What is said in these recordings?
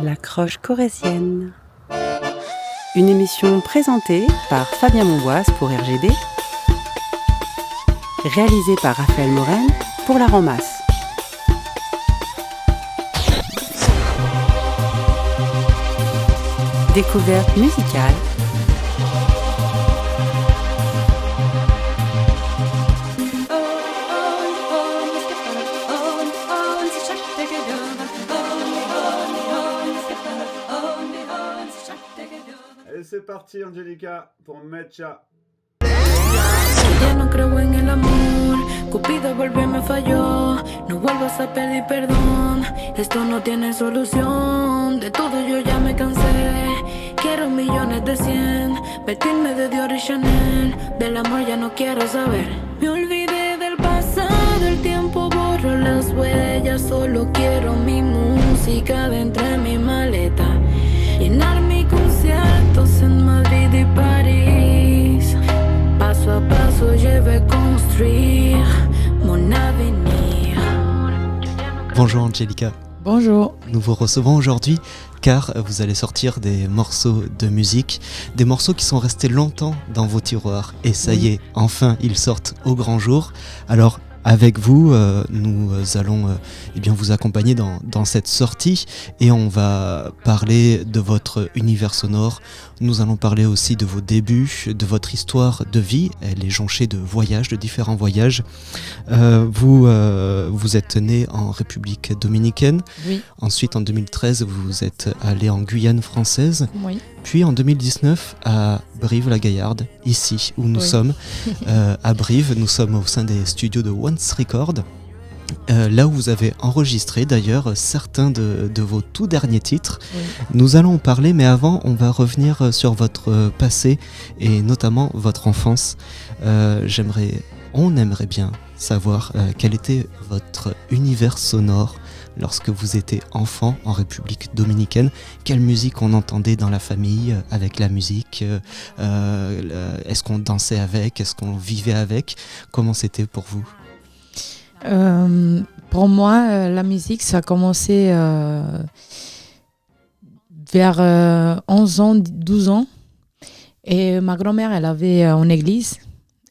La croche corrézienne. Une émission présentée par Fabien Monboise pour RGB, réalisée par Raphaël Morel pour La Ramasse. Découverte musicale. Allez, c'est parti, Angelica, pour Mecha. Ya no creo en el amor, Cupido volvió y me falló. No vuelvas a pedir perdón, esto no tiene solución. De todo yo ya me cansé, quiero millones de 100. Vestirme de Dior y Chanel, del amor ya no quiero saber. Me olvidé del pasado, el tiempo borró las huellas. Solo quiero mi música dentro de mi maleta. Llenar mis conciertos en Madrid y París. Paso a paso je vais construire mon avenir. Bonjour Angelica. Bonjour. Nous vous recevons aujourd'hui car vous allez sortir des morceaux de musique, des morceaux qui sont restés longtemps dans vos tiroirs. Et ça y est, enfin ils sortent au grand jour. Alors avec vous, nous allons bien vous accompagner dans cette sortie et on va parler de votre univers sonore. Nous allons parler aussi de vos débuts, de votre histoire de vie. Elle est jonchée de voyages, de différents voyages. Vous êtes né en République dominicaine. Oui. Ensuite, en 2013, vous êtes allé en Guyane française. Oui. Puis en 2019 à Brive-la-Gaillarde, ici où nous sommes, à Brive, nous sommes au sein des studios de Once Record, là où vous avez enregistré d'ailleurs certains de vos tout derniers titres. Oui. Nous allons en parler, mais avant on va revenir sur votre passé et notamment votre enfance. On aimerait bien savoir quel était votre univers sonore lorsque vous étiez enfant en République dominicaine. Quelle musique on entendait dans la famille avec la musique, est-ce qu'on dansait avec, est-ce qu'on vivait avec? Comment c'était pour vous? Pour moi, la musique, ça a commencé vers 11 ans, 12 ans. Et ma grand-mère, elle avait une église.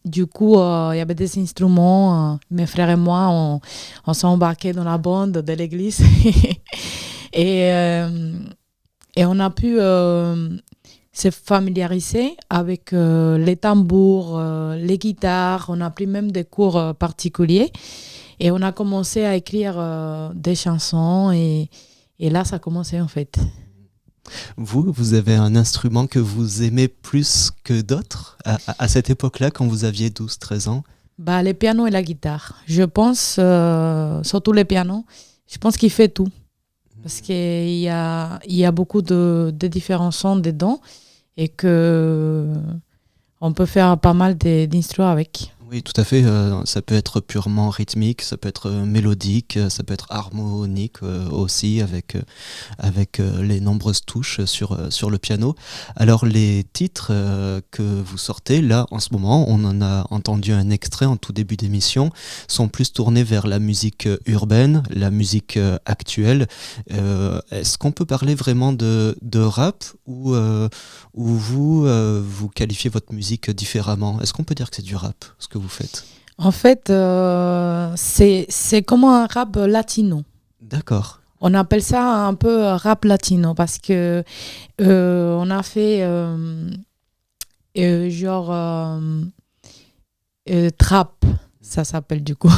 Du coup, il y avait des instruments. Mes frères et moi, on s'est embarqués dans la bande de l'église. et on a pu se familiariser avec les tambours, les guitares. On a pris même des cours particuliers. Et on a commencé à écrire des chansons. Et là, ça a commencé en fait. Vous avez un instrument que vous aimez plus que d'autres à cette époque-là, quand vous aviez 12-13 ans? Le piano et la guitare. Je pense, surtout le piano, je pense qu'il fait tout. Parce qu'il y a beaucoup de différents sons dedans et qu'on peut faire pas mal d'instruments avec. Oui, tout à fait. Ça peut être purement rythmique, ça peut être mélodique, ça peut être harmonique aussi avec les nombreuses touches sur le piano. Alors les titres que vous sortez là en ce moment, on en a entendu un extrait en tout début d'émission, sont plus tournés vers la musique urbaine, la musique actuelle. Est-ce qu'on peut parler vraiment de rap ou vous qualifiez votre musique différemment? Est-ce qu'on peut dire que c'est du rap, ce que vous faites? En fait, c'est comme un rap latino. D'accord. On appelle ça un peu rap latino parce que on a fait trap, ça s'appelle du coup.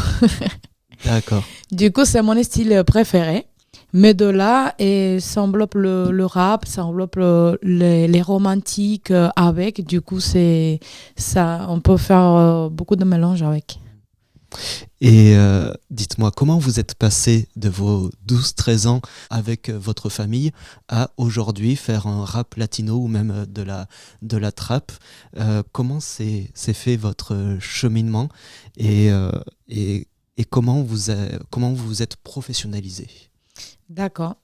D'accord. Du coup, c'est mon style préféré. Mais de là, ça enveloppe le rap, ça enveloppe les romantiques avec. Du coup, on peut faire beaucoup de mélanges avec. Et dites-moi, comment vous êtes passé de vos 12-13 ans avec votre famille à aujourd'hui faire un rap latino ou même de la trap? Comment s'est fait votre cheminement et comment vous vous êtes professionnalisé? D'accord.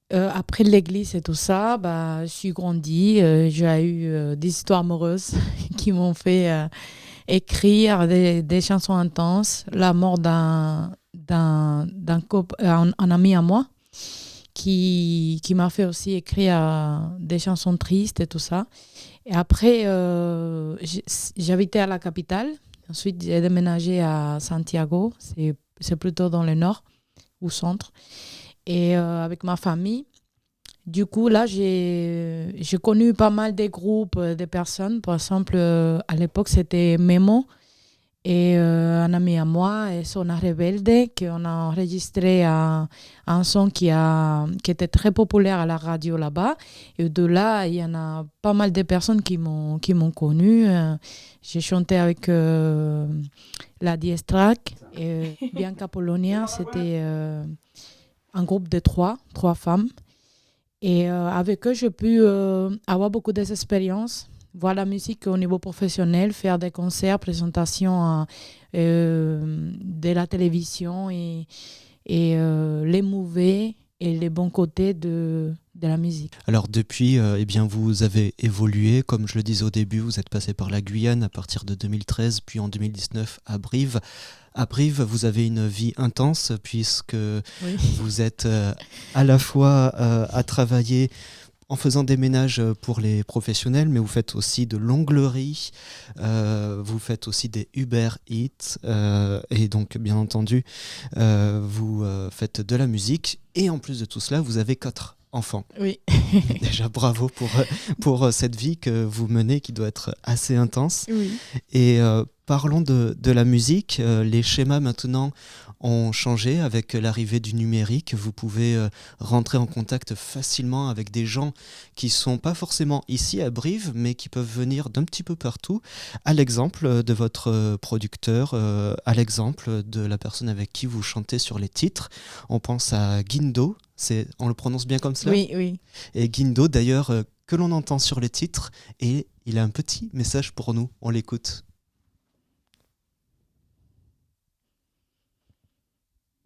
Après l'église et tout ça, je suis grandie. J'ai eu des histoires amoureuses qui m'ont fait écrire des chansons intenses. La mort d'un ami à moi qui m'a fait aussi écrire des chansons tristes et tout ça. Et après, j'habitais à la capitale. Ensuite, j'ai déménagé à Santiago. C'est plutôt dans le nord ou centre. Et avec ma famille. Du coup, là, j'ai connu pas mal de groupes, de personnes. Par exemple, à l'époque, c'était Memo et un ami à moi, et Zona Rebelde, qu'on a enregistré un son qui était très populaire à la radio là-bas. Et de là, il y en a pas mal de personnes qui m'ont connu. J'ai chanté avec la Diestrack et Bianca Polonia. C'était un groupe de trois femmes. Et avec eux, j'ai pu avoir beaucoup d'expériences, voir la musique au niveau professionnel, faire des concerts, présentations de la télévision et les mauvais et les bons côtés de la musique. Alors depuis, eh bien, vous avez évolué, comme je le disais au début, vous êtes passé par la Guyane à partir de 2013, puis en 2019 à Brive. À Brive, vous avez une vie intense puisque vous êtes à la fois à travailler en faisant des ménages pour les professionnels, mais vous faites aussi de l'onglerie, vous faites aussi des Uber Eats, et donc bien entendu, vous faites de la musique, et en plus de tout cela, vous avez 4 enfants. Oui. Déjà bravo pour cette vie que vous menez qui doit être assez intense. Oui. Et parlons de la musique. Les schémas maintenant ont changé avec l'arrivée du numérique. Vous pouvez rentrer en contact facilement avec des gens qui ne sont pas forcément ici à Brive, mais qui peuvent venir d'un petit peu partout. À l'exemple de votre producteur, à l'exemple de la personne avec qui vous chantez sur les titres. On pense à Guindo. On le prononce bien comme cela ? Oui. Et Guindo, d'ailleurs, que l'on entend sur les titres, et il a un petit message pour nous. On l'écoute.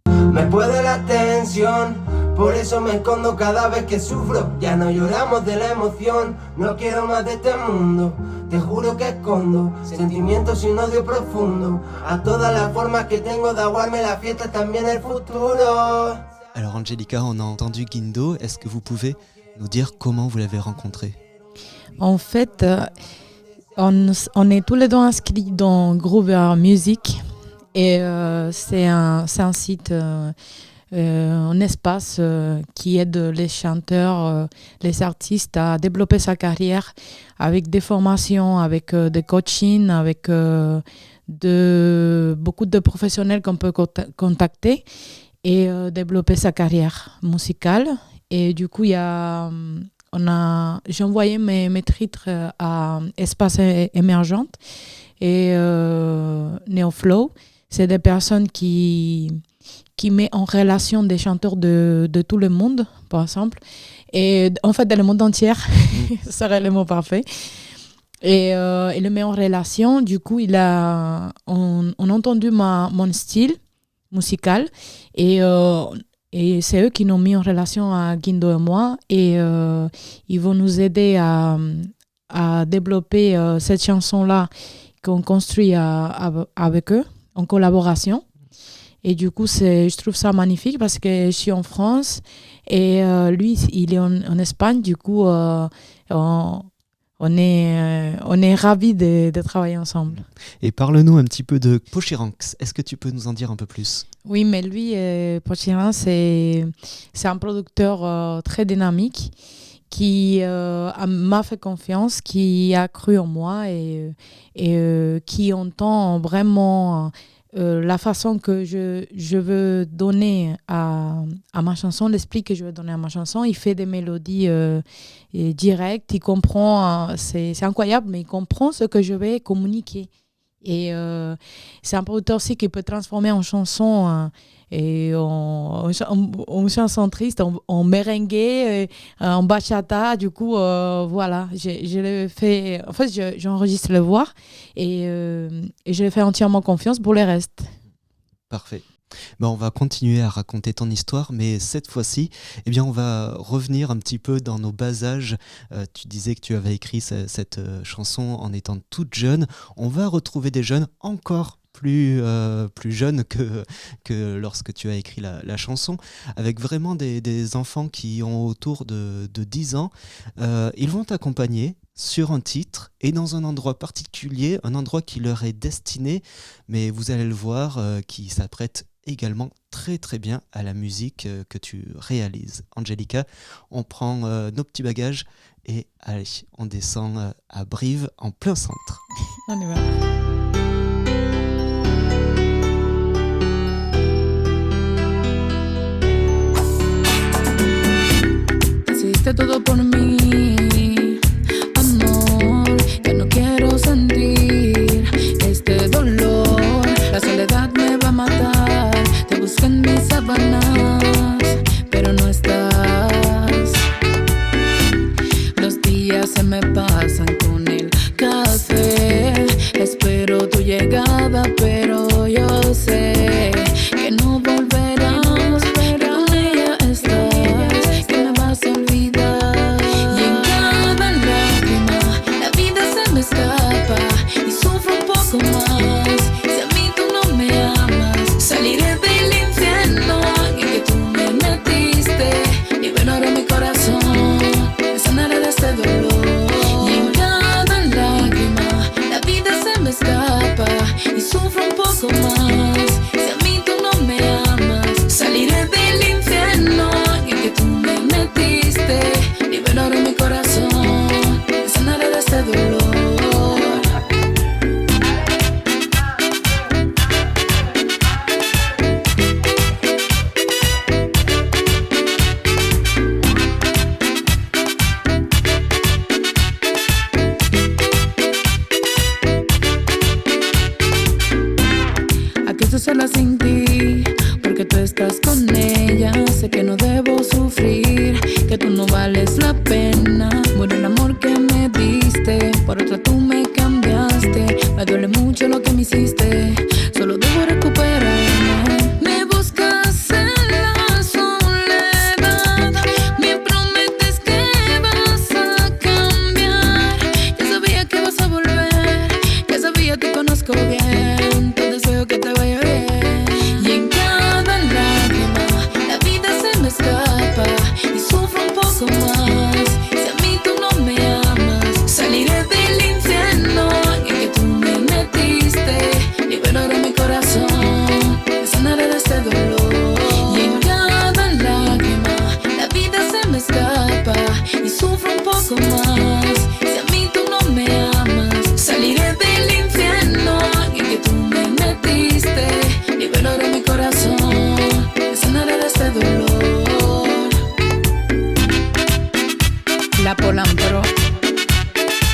Me puede la tensión, por eso me escondo cada vez que sufro. Ya no lloramos de la emoción, no quiero más de este mundo. Te juro que escondo sentimientos y un odio profundo a todas las formas que tengo de aguarme la fiesta, también el futuro. Alors Angelica, on a entendu Guindo. Est-ce que vous pouvez nous dire comment vous l'avez rencontré ? En fait, on est tous les deux inscrits dans Groover Music. Et c'est un site, un espace qui aide les chanteurs, les artistes à développer sa carrière avec des formations, avec des coachings, avec beaucoup de professionnels qu'on peut contacter et développer sa carrière musicale. Et du coup, j'ai envoyé mes titres à Espace Émergente et Neoflow. C'est des personnes qui mettent en relation des chanteurs de tout le monde, par exemple. Et en fait, dans le monde entier, ce serait le mot parfait. Et il le met en relation. Du coup, on a entendu mon style musical. Et c'est eux qui nous ont mis en relation à Guindo et moi. Et ils vont nous aider à développer cette chanson-là qu'on construit avec eux, en collaboration. Et du coup, je trouve ça magnifique parce que je suis en France et lui, il est en Espagne. Du coup, on est ravis de travailler ensemble. Et parle-nous un petit peu de Pochiranx. Est-ce que tu peux nous en dire un peu plus ? Oui, mais lui, Pochiranx, c'est un producteur très dynamique qui m'a fait confiance, qui a cru en moi et qui entend vraiment la façon que je veux donner à ma chanson, l'esprit que je veux donner à ma chanson. Il fait des mélodies directes, il comprend, c'est incroyable, mais il comprend ce que je vais communiquer. Et c'est un producteur aussi qui peut transformer en chanson et en chanson triste, en merengue, en bachata. Du coup, voilà, je l'ai fait. En fait, j'enregistre le voix et je l'ai fait entièrement confiance pour le reste. Parfait. Ben, on va continuer à raconter ton histoire, mais cette fois-ci, eh bien, on va revenir un petit peu dans nos bas âges. Tu disais que tu avais écrit cette chanson en étant toute jeune. On va retrouver des jeunes encore plus jeune que lorsque tu as écrit la chanson, avec vraiment des enfants qui ont autour de 10 ans. Ils vont t'accompagner sur un titre et dans un endroit particulier, un endroit qui leur est destiné, mais vous allez le voir, qui s'apprête également très très bien à la musique que tu réalises. Angelica, on prend nos petits bagages et allez, on descend à Brive en plein centre. On y va. Hiciste todo por mí, amor, que no quiero sentir este dolor. La soledad me va a matar. Te busco en mis sábanas, pero no estás. Los días se me pasan con el café. Espero tu llegada, pero yo sé que no volverás. Que con ella estás, que me vas a olvidar. Y en cada lágrima la vida se me escapa y sufro un poco más. Si a mí tú no me amas, saliré del infierno en que tú me metiste. Liberaré mi corazón, me sanaré de este dolor. Y en cada lágrima la vida se me escapa y sufro un poco más. Si a mí tú no me amas, saliré del infierno en que tú me metiste. Liberaré mi corazón, me sanaré de este dolor. Aquí estoy sola sin ti, porque tú estás con ella. Sé que no debo sufrir, que tú no vales la pena. Muere el amor que me diste, por otra tú me cambiaste. Me duele mucho lo que me hiciste, solo debo recuperarme. Me buscas en la soledad, me prometes que vas a cambiar. Ya sabía que vas a volver, ya sabía, te conozco bien. Te deseo que te vaya bien. Y en cada lágrima la vida se me escapa y sufro un poco más. Si a mí tú no me amas, saliré del infierno en que tú me metiste. Liberaré mi corazón, me sanaré de este dolor. Y en cada lágrima la vida se me escapa y sufro un poco más. Si a mí tú no me amas, saliré del infierno en que tú me metiste. Liberaré mi corazón, me sanaré de este dolor. La Polampro,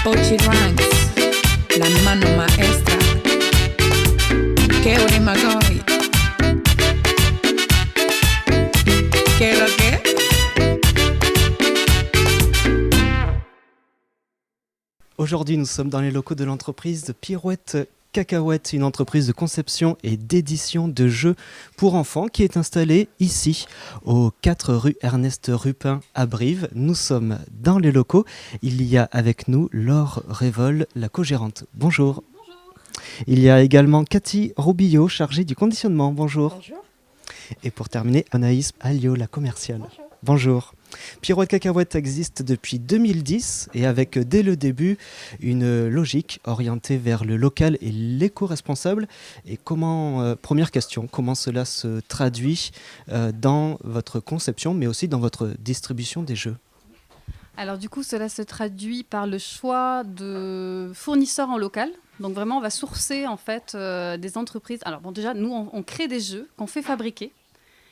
Pochi Ranks, la mano maestra, Keuri Magoy. ¿Qué lo que? Aujourd'hui, nous sommes dans les locaux de l'entreprise de Pirouette Cacahuète, une entreprise de conception et d'édition de jeux pour enfants qui est installée ici, au 4 rue Ernest Rupin à Brive. Nous sommes dans les locaux. Il y a avec nous Laure Révol, la co-gérante. Bonjour. Bonjour. Il y a également Cathy Roubillot, chargée du conditionnement. Bonjour. Bonjour. Et pour terminer, Anaïs Alliot, la commerciale. Bonjour. Bonjour. Pirouette Cacahuète existe depuis 2010 et avec dès le début une logique orientée vers le local et l'éco-responsable. Et première question, comment cela se traduit dans votre conception mais aussi dans votre distribution des jeux ? Alors du coup, cela se traduit par le choix de fournisseurs en local. Donc vraiment, on va sourcer en fait des entreprises. Alors bon, déjà, nous, on crée des jeux qu'on fait fabriquer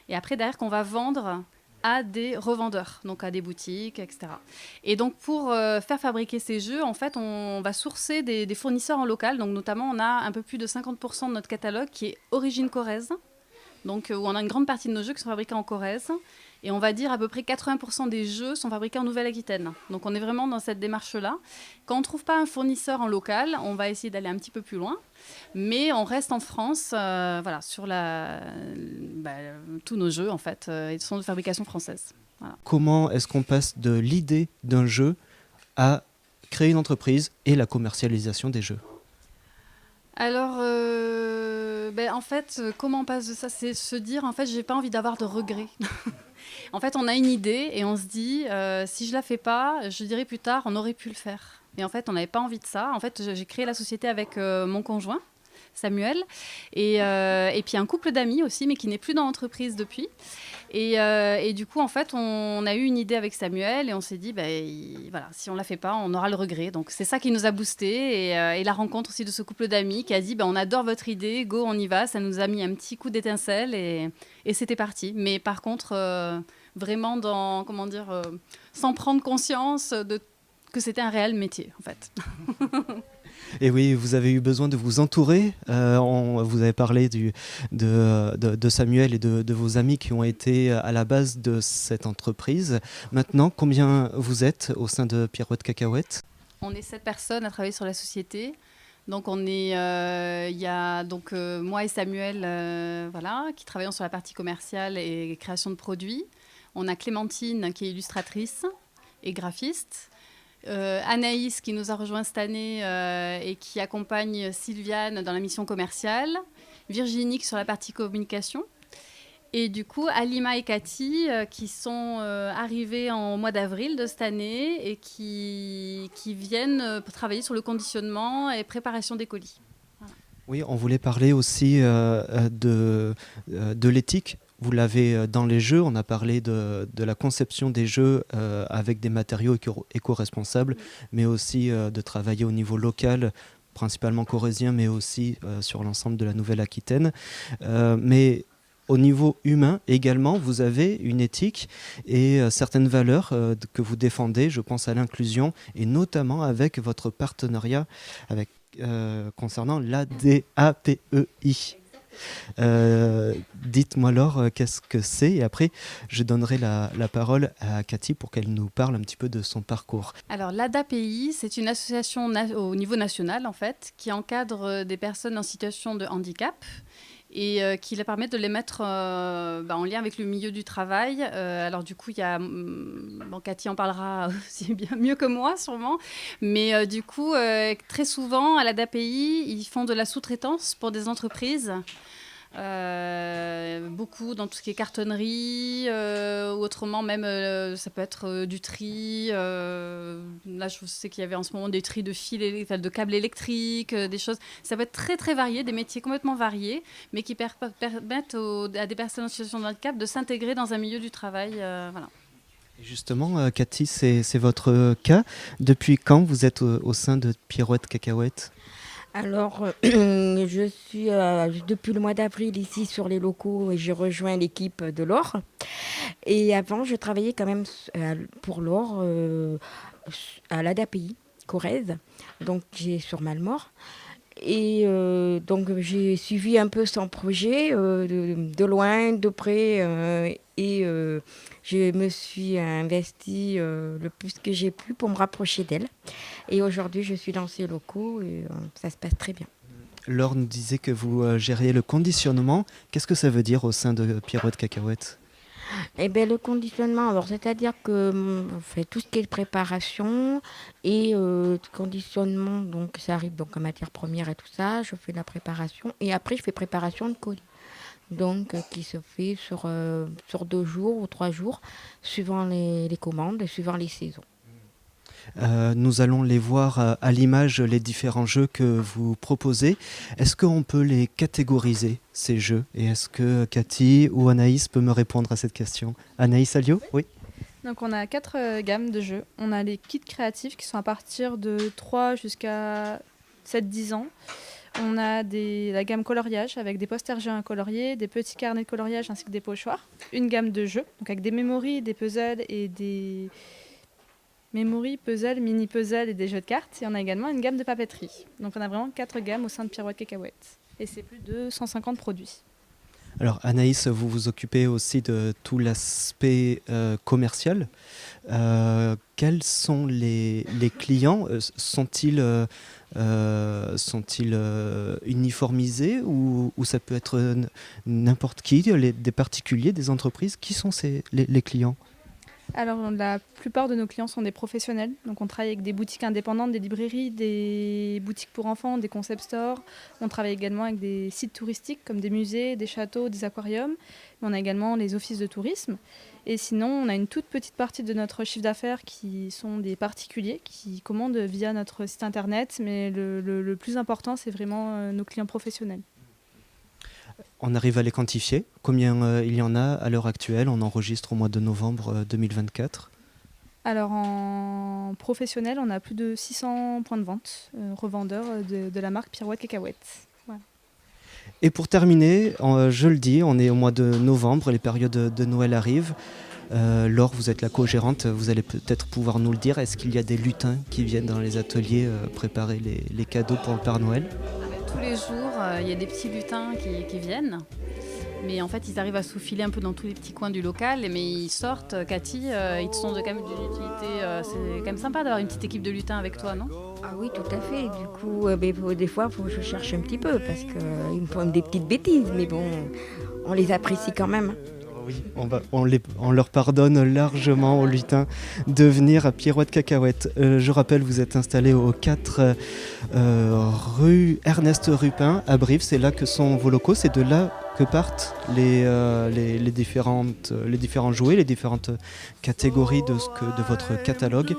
et après derrière qu'on va vendre à des revendeurs, donc à des boutiques, etc. Et donc, pour faire fabriquer ces jeux, en fait, on va sourcer des fournisseurs en local. Donc, notamment, on a un peu plus de 50% de notre catalogue qui est origine corrèze. Donc, où on a une grande partie de nos jeux qui sont fabriqués en Corrèze. Et on va dire à peu près 80% des jeux sont fabriqués en Nouvelle-Aquitaine. Donc, on est vraiment dans cette démarche-là. Quand on ne trouve pas un fournisseur en local, on va essayer d'aller un petit peu plus loin. Mais on reste en France, voilà, sur tous nos jeux, en fait, ils sont de fabrication française. Voilà. Comment est-ce qu'on passe de l'idée d'un jeu à créer une entreprise et la commercialisation des jeux ? Alors, En fait, comment on passe de ça? C'est se dire, en fait, j'ai pas envie d'avoir de regrets. En fait, on a une idée et on se dit, si je la fais pas, je dirai plus tard, on aurait pu le faire. Et en fait, on n'avait pas envie de ça. En fait, j'ai créé la société avec mon conjoint, Samuel, et puis un couple d'amis aussi, mais qui n'est plus dans l'entreprise depuis. Et du coup, en fait, on a eu une idée avec Samuel et on s'est dit, voilà, si on la fait pas, on aura le regret. Donc, c'est ça qui nous a boosté et la rencontre aussi de ce couple d'amis qui a dit, on adore votre idée, go, on y va. Ça nous a mis un petit coup d'étincelle et c'était parti. Mais par contre, vraiment dans, sans prendre conscience que c'était un réel métier, en fait. Et oui, vous avez eu besoin de vous entourer. Vous avez parlé de Samuel et de vos amis qui ont été à la base de cette entreprise. Maintenant, combien vous êtes au sein de Pirouette Cacahuète? On est 7 personnes à travailler sur la société. Donc, il y a moi et Samuel qui travaillons sur la partie commerciale et création de produits. On a Clémentine qui est illustratrice et graphiste. Anaïs qui nous a rejoint cette année et qui accompagne Sylviane dans la mission commerciale, Virginie sur la partie communication et du coup Alima et Cathy qui sont arrivées en mois d'avril de cette année et qui viennent travailler sur le conditionnement et préparation des colis. Voilà. Oui, on voulait parler aussi de l'éthique. Vous l'avez dans les jeux, on a parlé de la conception des jeux avec des matériaux éco-responsables, mais aussi de travailler au niveau local, principalement corrézien, mais aussi sur l'ensemble de la Nouvelle-Aquitaine. Mais au niveau humain également, vous avez une éthique et certaines valeurs que vous défendez, je pense à l'inclusion, et notamment avec votre partenariat concernant l'ADAPEI. Dites-moi alors qu'est-ce que c'est et après je donnerai la parole à Cathy pour qu'elle nous parle un petit peu de son parcours. Alors l'ADAPEI, c'est une association au niveau national en fait qui encadre des personnes en situation de handicap et qui leur permet de les mettre en lien avec le milieu du travail. Alors du coup, il y a... Cathy en parlera aussi bien mieux que moi sûrement, mais du coup, très souvent à l'ADAPEI, ils font de la sous-traitance pour des entreprises. Beaucoup dans tout ce qui est cartonnerie ou autrement même ça peut être du tri là je sais qu'il y avait en ce moment des tris de fils de câbles électriques des choses, ça peut être très très varié, des métiers complètement variés mais qui permettent à des personnes en situation de handicap de s'intégrer dans un milieu du travail voilà. Justement Cathy, c'est votre cas. Depuis quand vous êtes au sein de Pirouette Cacahuète? Alors, je suis depuis le mois d'avril ici sur les locaux et j'ai rejoint l'équipe de l'Or. Et avant, je travaillais quand même pour l'Or à l'ADAPEI, Corrèze, donc j'ai sur Malmort. Et donc j'ai suivi un peu son projet de loin, de près et je me suis investie le plus que j'ai pu pour me rapprocher d'elle. Et aujourd'hui, je suis dans ces locaux et ça se passe très bien. Laure nous disait que vous gériez le conditionnement. Qu'est-ce que ça veut dire au sein de Pirouette Cacahuète? Eh bien, le conditionnement, alors, c'est-à-dire qu'on fait tout ce qui est préparation et conditionnement, donc ça arrive donc en matière première et tout ça, je fais la préparation et après je fais préparation de colis. Donc qui se fait sur 2 jours ou 3 jours, suivant les commandes et suivant les saisons. Nous allons les voir à l'image, les différents jeux que vous proposez. Est-ce qu'on peut les catégoriser, ces jeux? Et est-ce que Cathy ou Anaïs peut me répondre à cette question? Anaïs Alliot? Oui. Donc on a 4 gammes de jeux. On a les kits créatifs qui sont à partir de 3 jusqu'à 7-10 ans. On a la gamme coloriage avec des posters géants à colorier, des petits carnets de coloriage ainsi que des pochoirs. Une gamme de jeux donc avec des memories, des puzzles et des... Memory, puzzle, mini-puzzle et des jeux de cartes. Et on a également une gamme de papeterie. Donc on a vraiment 4 gammes au sein de Pirouette Cacahuète. Et c'est plus de 150 produits. Alors Anaïs, vous vous occupez aussi de tout l'aspect commercial. Quels sont les clients? Sont-ils uniformisés ou ça peut être n'importe qui, des particuliers, des entreprises? Qui sont les clients? Alors, la plupart de nos clients sont des professionnels. Donc, on travaille avec des boutiques indépendantes, des librairies, des boutiques pour enfants, des concept stores. On travaille également avec des sites touristiques comme des musées, des châteaux, des aquariums. On a également les offices de tourisme. Et sinon, on a une toute petite partie de notre chiffre d'affaires qui sont des particuliers qui commandent via notre site internet. Mais le plus important, c'est vraiment nos clients professionnels. On arrive à les quantifier. Combien il y en a à l'heure actuelle? On enregistre au mois de novembre 2024. Alors en professionnel, on a plus de 600 points de vente, revendeurs de la marque Pirouette Cacahuète. Voilà. Et pour terminer, je le dis, on est au mois de novembre, les périodes de Noël arrivent. Laure, vous êtes la co-gérante, vous allez peut-être pouvoir nous le dire. Est-ce qu'il y a des lutins qui viennent dans les ateliers préparer les cadeaux pour le Père Noël? Tous les jours, il y a des petits lutins qui viennent. Mais en fait, ils arrivent à se faufiler un peu dans tous les petits coins du local. Mais ils sortent, Cathy, ils sont quand même d'une utilité. C'est quand même sympa d'avoir une petite équipe de lutins avec toi, non? Ah oui, tout à fait. Du coup, des fois, faut que je cherche un petit peu parce qu'ils me font des petites bêtises. Mais bon, on les apprécie quand même. Oui, on leur pardonne largement aux lutins de venir à Pirouette Cacahuète. Je rappelle, vous êtes installé au 4 rue Ernest Rupin à Brive. C'est là que sont vos locaux. C'est de là que partent les différents jouets, les différentes catégories de votre catalogue.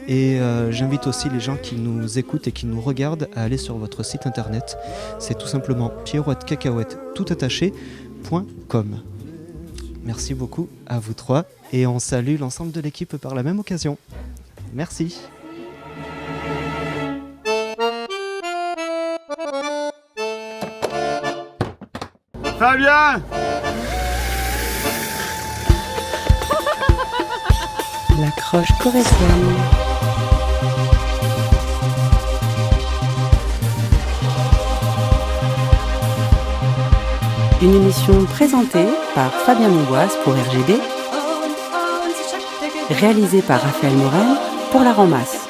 Et j'invite aussi les gens qui nous écoutent et qui nous regardent à aller sur votre site internet. C'est tout simplement pirouettecacahuète toutattaché.com. Merci beaucoup à vous trois et on salue l'ensemble de l'équipe par la même occasion. Merci. Fabien! La croche corrézienne. Une émission présentée par Fabien Monboise pour RGB, réalisée par Raphaël Morel pour La Ramasse.